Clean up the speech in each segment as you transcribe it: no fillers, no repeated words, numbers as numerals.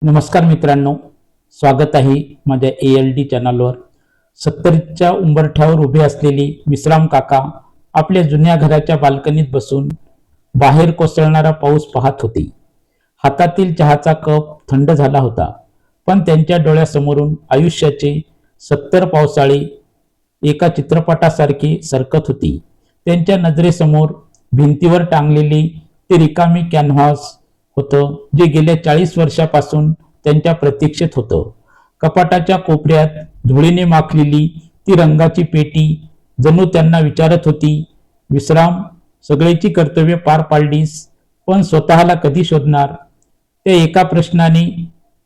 नमस्कार मित्रांनो, स्वागत आहे माझ्या ALD चॅनलवर। 70च्या उंबरठ्यावर उभे असलेले विश्राम काका आपल्या जुन्या घराच्या बाल्कनीत बसून बाहेर कोसळणारा पाऊस पाहत होते। हातातील चहाचा कप थंड झाला होता, पण त्यांच्या डोळ्यासमोरून आयुष्याचे 70 पावसाळे एका चित्रपटासारखे सरकत होते। त्यांच्या नजरेसमोर भिंतीवर टांगलेले ते रिकामे कॅनव्हास होतं, जे गेल्या 40 वर्षापासून त्यांच्या प्रतीक्षेत होतं। कपाटाच्या कोपऱ्यात धुळीने माखलेली ती रंगाची पेटी जणू त्यांना विचारत होती, विश्राम, सगळ्याची कर्तव्य पार पाडलीस, पण स्वतःला कधी शोधणार? त्या एका प्रश्नाने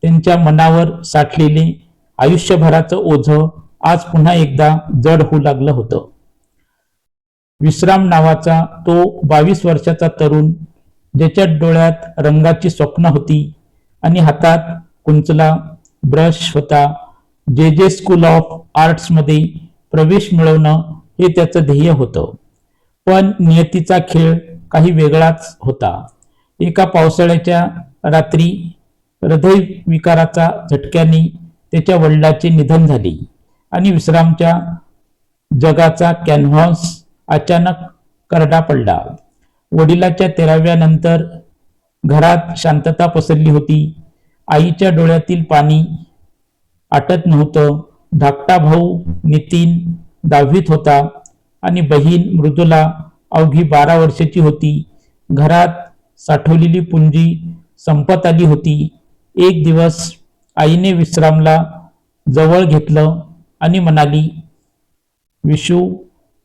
त्यांच्या मनावर साठलेले आयुष्यभराचं ओझं आज पुन्हा एकदा जड होऊ लागलं होतं। विश्राम नावाचा तो 22 वर्षाचा तरुण, ज्याच्या डोळ्यात रंगाची स्वप्न होती आणि हातात कुंचला ब्रश होता, जे स्कूल ऑफ आर्ट्समध्ये प्रवेश मिळवणं हे त्याचं ध्येय होतं। पण नियतीचा खेळ काही वेगळाच होता। एका पावसाळ्याच्या रात्री हृदयविकाराच्या झटक्याने त्याच्या वडिलांचे निधन झाले आणि विश्रामच्या जगाचा कॅनव्हास अचानक करडा पडला। वडिलांच्या 13व्या नंतर घरात शांतता पसरली होती। आईच्या डोळ्यातील पाणी आटत नव्हतं। धाकटा भाऊ नितीन 10वीत होता आणि बहीण मृदुला अवघी 12 वर्षाची होती। घरात साठवलेली पुंजी संपत आली होती। एक दिवस आईने विश्रामला जवळ घेतलं आणि म्हणाली, विशू,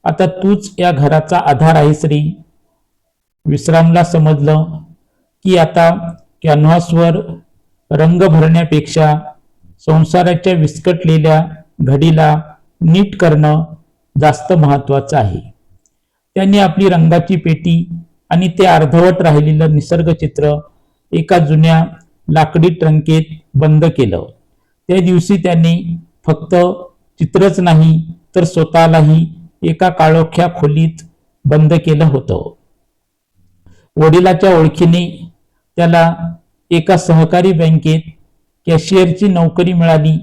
आता तूच या घराचा आधार आहेस रे। विश्रामला समजलं की आता कॅनव्हासवर रंग भरण्यापेक्षा संसाराच्या विस्कटलेल्या घडीला नीट करणं जास्त महत्वाचं आहे। त्यांनी आपली रंगाची पेटी आणि ते अर्धवट राहिलेलं निसर्गचित्र एका जुन्या लाकडी ट्रंकेत बंद केलं। त्या दिवशी त्याने फक्त चित्रच नाही तर स्वतःलाही एका काळोख्या खोलीत बंद केलं होतं। वडिलांच्या ओळखीने त्याला एका सहकारी बँकेत कॅशियरची नोकरी मिळाली।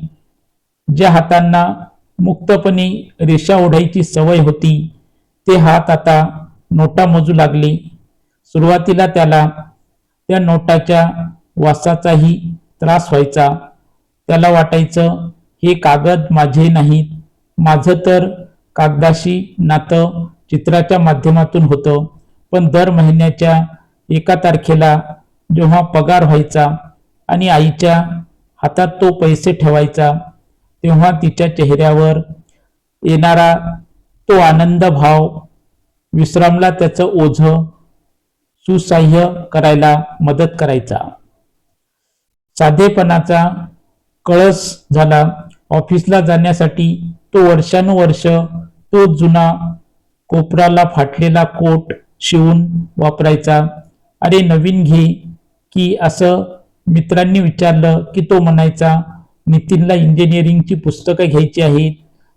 ज्या हातांना मुक्तपणे रेषा ओढायची सवय होती, ते हात आता नोटा मोजू लागले। सुरुवातीला त्याला त्या नोटाच्या वासाचाही त्रास व्हायचा। त्याला वाटायचं, हे कागद माझे नाहीत, माझं तर कागदाशी नातं चित्राच्या माध्यमातून होतं। पण दर महिन्याच्या 1 तारखेला जेव्हा पगार व्हायचा आणि आईच्या हातात तो पैसे ठेवायचा, तेव्हा तिच्या चेहऱ्यावर येणारा तो आनंद भाव विश्रामला त्याचं ओझं सुसह्य करायला मदत करायचा। साधेपणाचा कळस झाला। ऑफिसला जाण्यासाठी तो वर्षानुवर्ष तो जुना कोपराला फाटलेला कोट शिवून वापरायचा। अरे नवीन घे की असं मित्रांनी विचारलं की तो म्हणायचा, नितीनला इंजिनिअरिंगची पुस्तकं घ्यायची आहेत,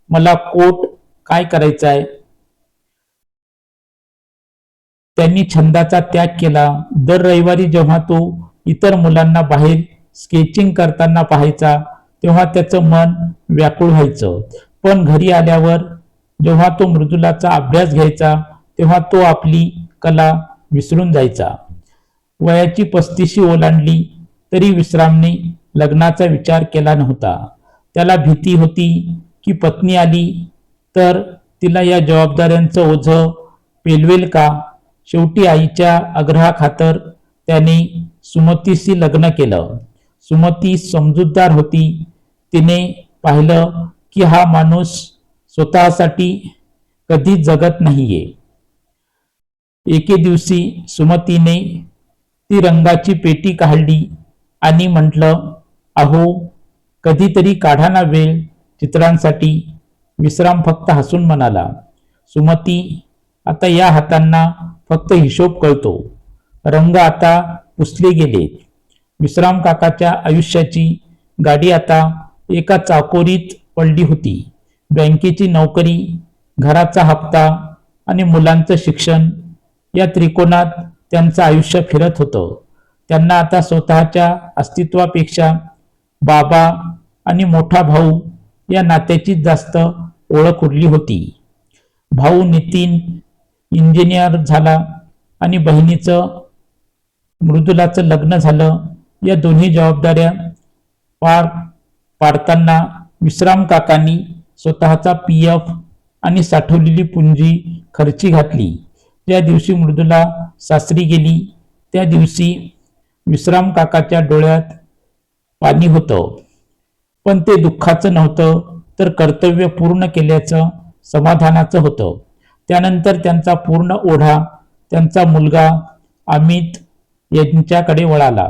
मला कोट काय करायचा आहे। त्यांनी छंदाचा त्याग केला। दर रविवारी जेव्हा तो इतर मुलांना बाहेर स्केचिंग करताना पाहायचा, तेव्हा त्याचं मन व्याकुळ व्हायचं। पण घरी आल्यावर जेव्हा तो मृदुलाचा अभ्यास घ्यायचा, तेव्हा तो आपली कला विसरून जायचा। वयाची 35 ओलांडली तरी विश्रामने लग्नाचा विचार केला नव्हता। त्याला भीती होती की पत्नी आली तर तिला या जबाबदाऱ्यांचं ओझं पेलवेल का। शेवटी आईच्या आग्रहाखातर त्याने सुमतीशी लग्न केलं। सुमती समजूतदार होती। तिने पाहिलं की हा माणूस स्वतःसाठी कधीच जगत नाहीये। एके दिवशी सुमतीने ती रंगाची पेटी काढली आणि म्हटलं, अहो, कधीतरी काढा ना वेळ चित्रांसाठी। विश्राम फक्त हसून म्हणाला, सुमती, आता या हातांना फक्त हिशोब कळतो, रंग आता पुसले गेलेत। विश्राम काकाच्या आयुष्याची गाडी आता एका चाकोरीत पडली होती। बँकेची नोकरी, घराचा हप्ता आणि मुलांचं शिक्षण, या त्रिकोणात त्यांचं आयुष्य फिरत होतं। त्यांना आता स्वतःच्या अस्तित्वापेक्षा बाबा आणि मोठा भाऊ या नात्याची जास्त ओळख उरली होती. भाऊ नितीन इंजिनियर झाला आणि बहिणीचं मृदुलाचं लग्न झालं. या दोन्ही जबाबदाऱ्या पार पाडताना विश्राम काकांनी स्वतःचा PF आणि साठवलेली पुंजी खर्ची घातली. ज्या दिवशी मृदुला सासरी गेली त्या दिवशी विश्राम काकाच्या डोळ्यात पाणी होतं, पण ते दुःखाचं नव्हतं, तर कर्तव्य पूर्ण केल्याचं समाधानाचं होतं. त्यानंतर त्यांचा पूर्ण ओढा त्यांचा मुलगा अमित यांच्याकडे वळाला.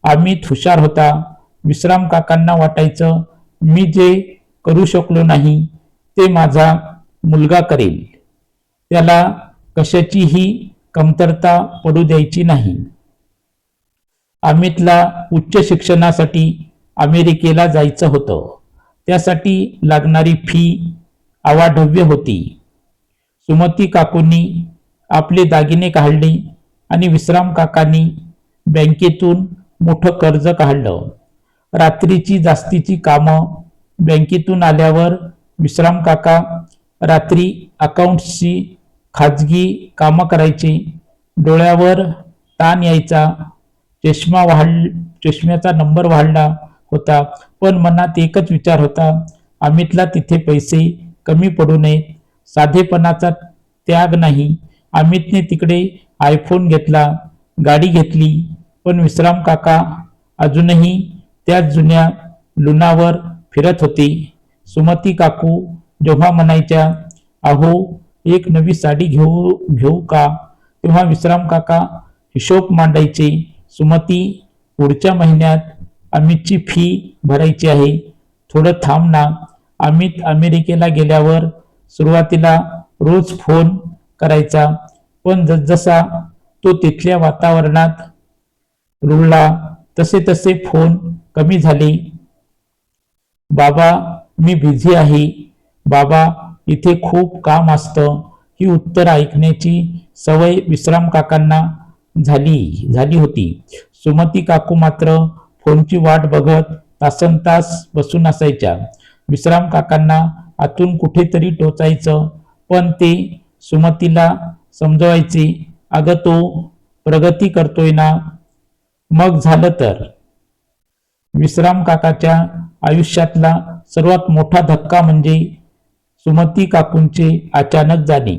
अमित हुशार होता. विश्राम काकांना वाटायचं, मी जे करू शकलो नाही ते माझा मुलगा करेल. त्याला कशाचीही कमतरता पडू द्यायची नाही. अमितला उच्च शिक्षणासाठी अमेरिकेला जायचं होतं. त्यासाठी लागणारी फी अवाढव्य होती. सुमती काकूंनी आपले दागिने काढले आणि विश्राम काकांनी बँकेतून मोठं कर्ज काढलं. रात्रीची जास्तीची कामं बँकेतून आल्यावर विश्राम काका रात्री अकाउंट्सची खाजगी कामं करायचे. डोळ्यावर ताण यायचा. चष्म्याचा नंबर वाढला होता, पण मनात एकच विचार होता, अमितला तिथे पैसे कमी पडू नयेत. साधेपणाचा त्याग नाही. अमितने तिकडे आयफोन घेतला, गाडी घेतली, पण विश्राम काका अजूनही त्याच जुन्या लुनावर फिरत होते. सुमती काकू जेव्हा म्हणायच्या, अहो एक नवी साडी घेऊ का, तेव्हा विश्राम काका हिशोब मांडायचे. सुमती, पुढच्या महिन्यात अमितची फी भरायची आहे, थोडं थांब ना. अमित अमेरिकेला गेल्यावर सुरुवातीला रोज फोन करायचा, पण जसजसा तो तिथल्या वातावरणात रुळला तसे तसे फोन कमी झाले. बाबा मी बिझी आहे, बाबा इथे खूप काम असतं, ही उत्तर ऐकण्याची सवय विश्राम काकांना झाली होती. सुमती काकू मात्र फोनची वाट बघत तासनतास बसून असायच्या. विश्राम काकांना आतून कुठेतरी टोचायचं, पण ते सुमतीला समजवायचे, अगं तो प्रगती करतोय ना, मग झालं तर. विश्राम काकाच्या आयुष्यातला सर्वात मोठा धक्का म्हणजे सुमती काकूंचे अचानक जाणे.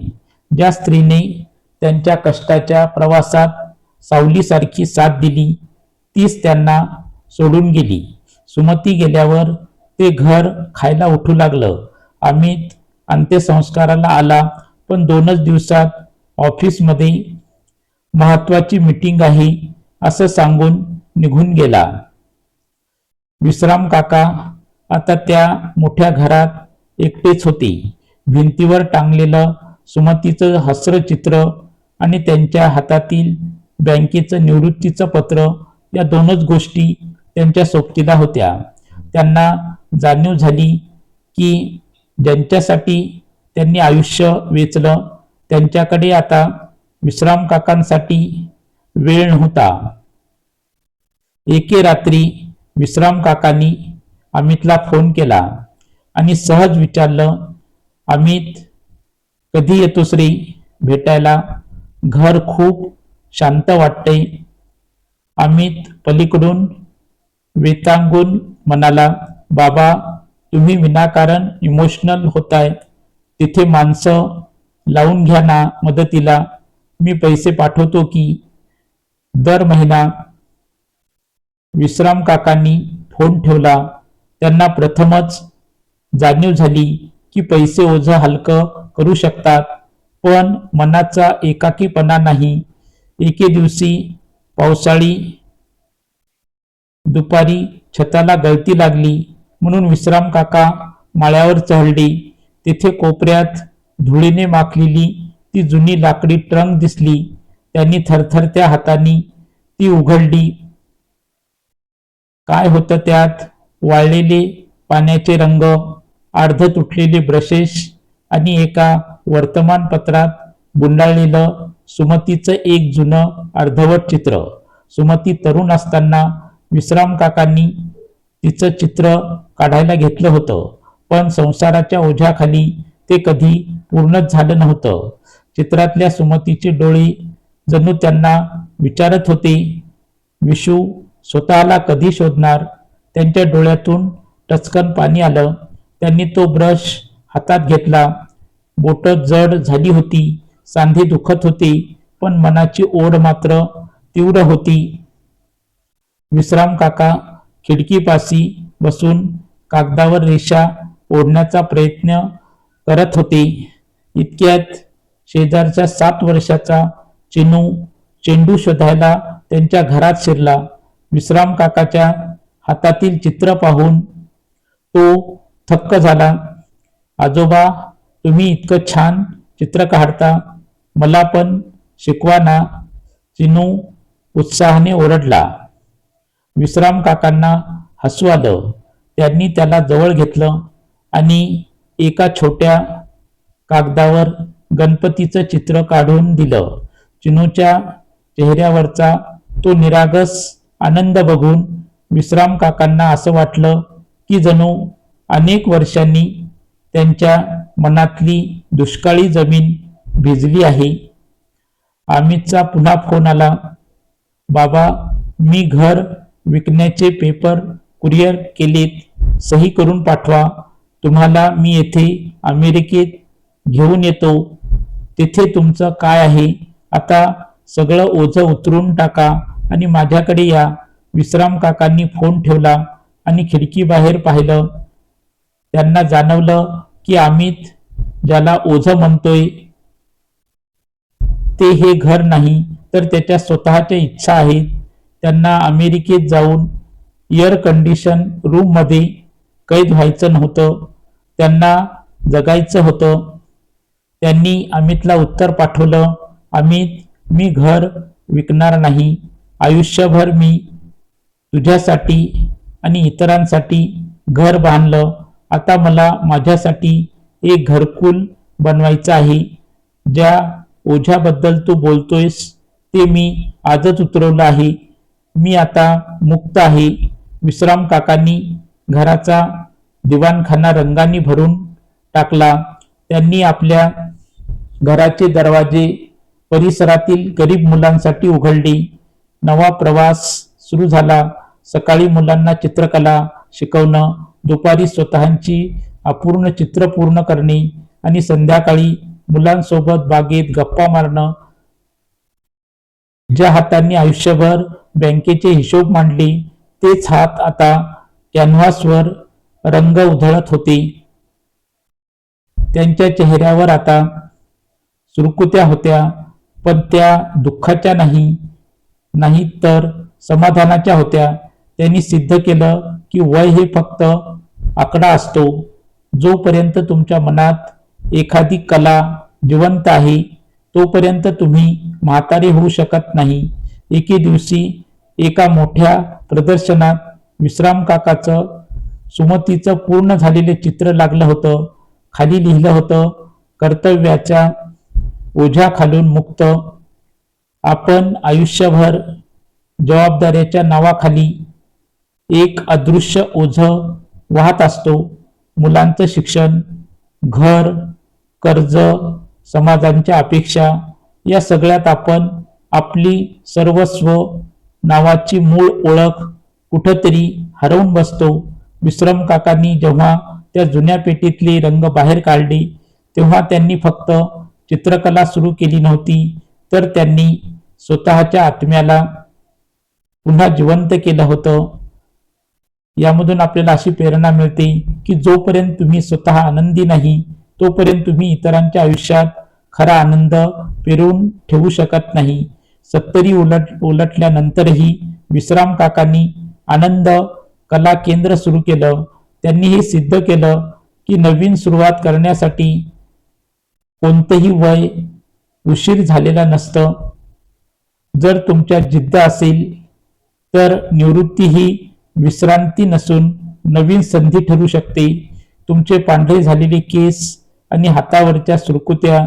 ज्या स्त्रीने त्यांच्या कष्टाच्या प्रवासात सावलीसारखी साथ दिली, तीच त्यांना सोडून गेली. सुमती गेल्यावर ते घर खायला उठू लागलं. अमित अंत्यसंस्काराला आला, पण 2च दिवसात ऑफिसमध्ये महत्वाची मीटिंग आहे असं सांगून निघून गेला. विश्राम काका आता त्या मोठ्या घरात एकटेच होते. भिंतीवर टांगलेलं सुमतीचं हसरं चित्र आणि त्यांच्या हातातील बँकेचं निवृत्तीचं पत्र, या 2च गोष्टी त्यांच्या सोबतीला होत्या. त्यांना जाणीव झाली की ज्यांच्यासाठी त्यांनी आयुष्य वेचलं त्यांच्याकडे आता विश्राम काकांसाठी वेळ नव्हता. एके रात्री विश्राम काकांनी अमितला फोन केला आणि सहज विचारलं, अमित कधी येतोस रे भेटायला, घर खूप शांत वाटतंय. अमित पलीकडून वेतांगून म्हणाला, बाबा तुम्ही विनाकारण इमोशनल होताय, तिथे माणसं लावून घ्या ना मदतीला, मी पैसे पाठवतो की दर महिना. विश्राम काकांनी फोन ठेवला. त्यांना प्रथमच जाणीव झाली की पैसे ओझं हलकं करू शकतात, पण मनाचा एकाकीपणा नाही. एके दिवशी पावसाळी दुपारी छताला गळती लागली म्हणून विश्राम काका माळ्यावर चढले. तिथे कोपऱ्यात धुळीने माखलेली ती जुनी लाकडी ट्रंक दिसली. त्यांनी थरथरत्या हातांनी ती उघडली. काय होतं त्यात? वाळलेले पाण्याचे रंग, अर्ध तुटलेले ब्रशेस आणि एका वर्तमानपत्रात गुंडाळलेलं सुमतीचं एक जुनं अर्धवट चित्र. सुमती तरुण असताना विश्राम काकांनी तिचं चित्र काढायला घेतलं होतं, पण संसाराच्या ओझ्याखाली ते कधी पूर्णच झालं नव्हतं. चित्रातल्या सुमतीचे डोळे जणू त्यांना विचारत होते, विशू स्वतःला कधी शोधणार. त्यांच्या डोळ्यातून टचकन पाणी आलं. त्यांनी तो ब्रश हातात घेतला. बोटं जड झाली होती, सांधे दुखत होते, पण मनाची ओढ मात्र तीव्र होती. विश्राम काका खिडकीपाशी बसून कागदावर रेषा ओढण्याचा प्रयत्न करत होते. इतक्यात शेजारच्या 7 वर्षाचा चिनू चेंडू शोधायला त्यांच्या घरात शिरला. विश्राम काकाच्या हातातील चित्र पाहून तो थक्क झाला. आजोबा, तुम्ही इतकं छान चित्र काढता, मला पण शिकवा ना. चिनू उत्साहाने ओरडला. विश्राम काकांना हसू आलं. त्यांनी त्याला जवळ घेतलं आणि एका छोट्या कागदावर गणपतीचं चित्र काढून दिलं. चिनूच्या चेहऱ्यावरचा तो निरागस आनंद बघून विश्राम काकांना असं वाटलं की जणू अनेक वर्षांनी त्यांच्या मनातली दुष्काळी जमीन भिजली आहे. अमितचा पुन्हा फोन आला. बाबा, मी घर विकण्याचे पेपर कुरिअर केलेत, सही करून पाठवा. तुम्हाला मी येथे अमेरिकेत घेऊन येतो. तिथे तुमचं काय आहे. आता सगळं ओझं उतरून टाका आणि माझ्याकडे या. विश्राम काकांनी फोन ठेवला आणि खिडकीबाहेर पाहिलं. त्यांना जाणवलं की अमित ज्याला ओझं म्हणतोय ते हे घर नाही, तर त्याच्या स्वतःच्या इच्छा आहेत. त्यांना अमेरिकेत जाऊन एअर कंडिशन रूममध्ये कैद व्हायचं नव्हतं, त्यांना जगायचं होतं. त्यांनी अमितला उत्तर पाठवलं, अमित, मी घर विकणार नाही. आयुष्यभर मी तुझ्यासाठी आणि इतरांसाठी घर बांधलं. आता मला माझ्यासाठी एक घरकुल बनवायचं आहे. ज्या ओझ्याबद्दल तू बोलतोयस ते मी आजच उतरवलं आहे. मी आता मुक्त आहे. विश्राम काकांनी घराचा दिवाणखाना रंगांनी भरून टाकला. त्यांनी आपल्या घराचे दरवाजे परिसरातील गरीब मुलांसाठी उघडले. नवा प्रवास सुरू झाला. सकाळी मुलांना चित्रकला शिकवणं, दुपारी स्वतःची अपूर्ण चित्र पूर्ण करणे आणि संध्याकाळी मुलांसोबत बागेत गप्पा मारणं. ज्या हातांनी आयुष्यभर बँकेचे हिशोब मांडले, तेच हात आता कॅनव्हासवर रंग उधळत होते. त्यांच्या चेहऱ्यावर आता सुरकुत्या होत्या, पण त्या दुःखाच्या नाही तर समाधानाच्या होत्या. त्यांनी सिद्ध केलं की वय हे फक्त आकडा असतो. जोपर्यंत तुमच्या मनात एखादी कला जिवंत आहे, तोपर्यंत तुम्ही म्हातारे होऊ शकत नाही. एके दिवशी एका मोठ्या प्रदर्शनात विश्राम काकाचं सुमतीचं पूर्ण झालेले चित्र लागलं होतं. खाली लिहिलं होतं, कर्तव्याच्या ओझ्याखालून मुक्त. आपण आयुष्यभर जबाबदाऱ्याच्या नावाखाली एक अदृश्य ओझं वाहत असतो. मुलांचं शिक्षण, घर, कर्ज, समाजांच्या अपेक्षा, या सगळ्यात आपण आपली सर्वस्व नावाची मूळ ओळख कुठंतरी हरवून बसतो. विश्राम काकांनी जेव्हा त्या जुन्या पेटीतले रंग बाहेर काढले, तेव्हा त्यांनी फक्त चित्रकला सुरू केली नव्हती, तर त्यांनी स्वतःच्या आत्म्याला पुन्हा जिवंत केलं होतं. यामधून आपल्याला अशी प्रेरणा मिळते की जोपर्यंत तुम्ही स्वतः आनंदी नाही, तोपर्यंत तुम्ही इतरांच्या आयुष्यात खरा आनंद पेरून ठेवू शकत नाही. 70 उलटल्यानंतरही विश्राम काकांनी आनंद कला केंद्र सुरू केलं. त्यांनी हे सिद्ध केलं की नवीन सुरुवात करण्यासाठी कोणतंही वय उशीर झालेला नसतं. जर तुमच्या जिद्द असेल तर निवृत्ती ही विश्रांती नसून नवीन संधी ठरू शकते. तुमचे पांढरे झालेले केस आणि हातावरच्या सुरकुत्या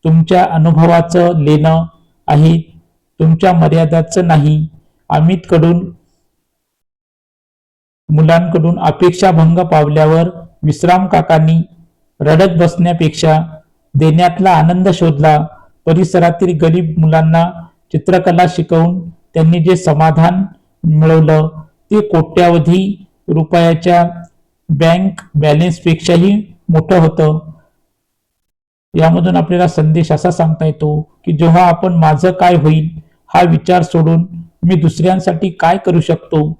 तुमच्या अनुभवाचं लेणं आहेत, तुमच्या मर्यादाचं नाही. मुलांकडून अपेक्षाभंग पावल्यावर विश्राम काकांनी रडत बसण्यापेक्षा देण्यातला आनंद शोधला. परिसरातील गरीब मुलांना चित्रकला शिकवून त्यांनी जे समाधान मिळवलं ते कोट्यावधी रुपयाच्या बँक बॅलन्सपेक्षाही मोठं होतं. यामधून आपल्याला संदेश असा सांगता येतो की जेव्हा आपण माझं काय होईल हा विचार सोडून मी दुसऱ्यांसाठी काय करू शकतो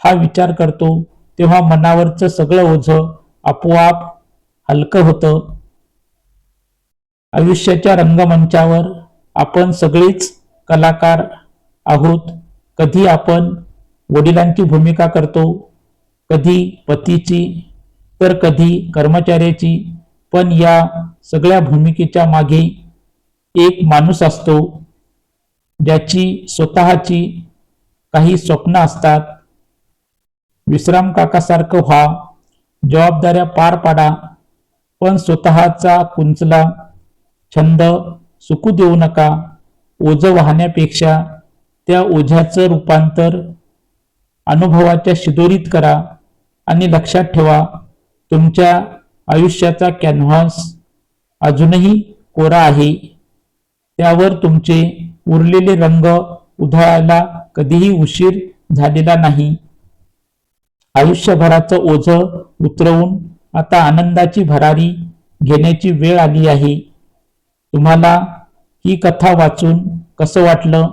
हा विचार करतो, तेव्हा मनावरचं सगळं ओझं आपोआप हलकं होतं. आयुष्याच्या रंगमंचावर आपण सगळेच कलाकार आहोत. कधी आपण वडिलांची भूमिका करतो, कधी पतीची, तर कधी कर्मचाऱ्याची. पण या सगळ्या भूमिकेच्या मागे एक माणूस असतो ज्याची स्वतःची काही स्वप्न असतात. विश्राम काकासारखं व्हा, जबाबदाऱ्या पार पाडा, पण स्वतःचा कुंचला छंद सुकू देऊ नका. ओझं वाहण्यापेक्षा त्या ओझ्याचं रूपांतर अनुभवाच्या शिदोरीत करा. आणि लक्षात ठेवा, तुमच्या आयुष्याचा कॅनव्हास अजूनही कोरा आहे. त्यावर तुमचे उरलेले रंग उधळायला कधीही उशीर झालेला नाही. आयुष्यभराचं ओझं उतरवून आता आनंदाची भरारी घेण्याची वेळ आली आहे. तुम्हाला ही कथा वाचून कसं वाटलं?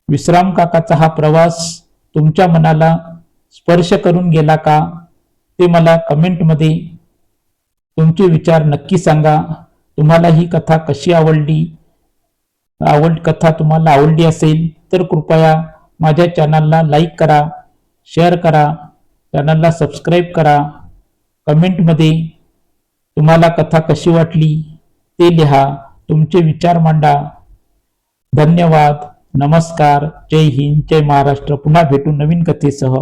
विश्राम काकाचा हा प्रवास तुमच्या मनाला स्पर्श करून गेला का? ते मला कमेंटमध्ये तुमचे विचार नक्की सांगा. तुम्हाला ही कथा कशी आवडली? कथा तुम्हाला आवडली असेल तर कृपया माझ्या चॅनलला लाईक करा, शेअर करा, चॅनलला सबस्क्राईब करा. कमेंटमध्ये तुम्हाला कथा कशी वाटली ते लिहा, तुमचे विचार मांडा. धन्यवाद. नमस्कार. जय हिंद, जय महाराष्ट्र. पुन्हा भेटू नवीन कथेसह.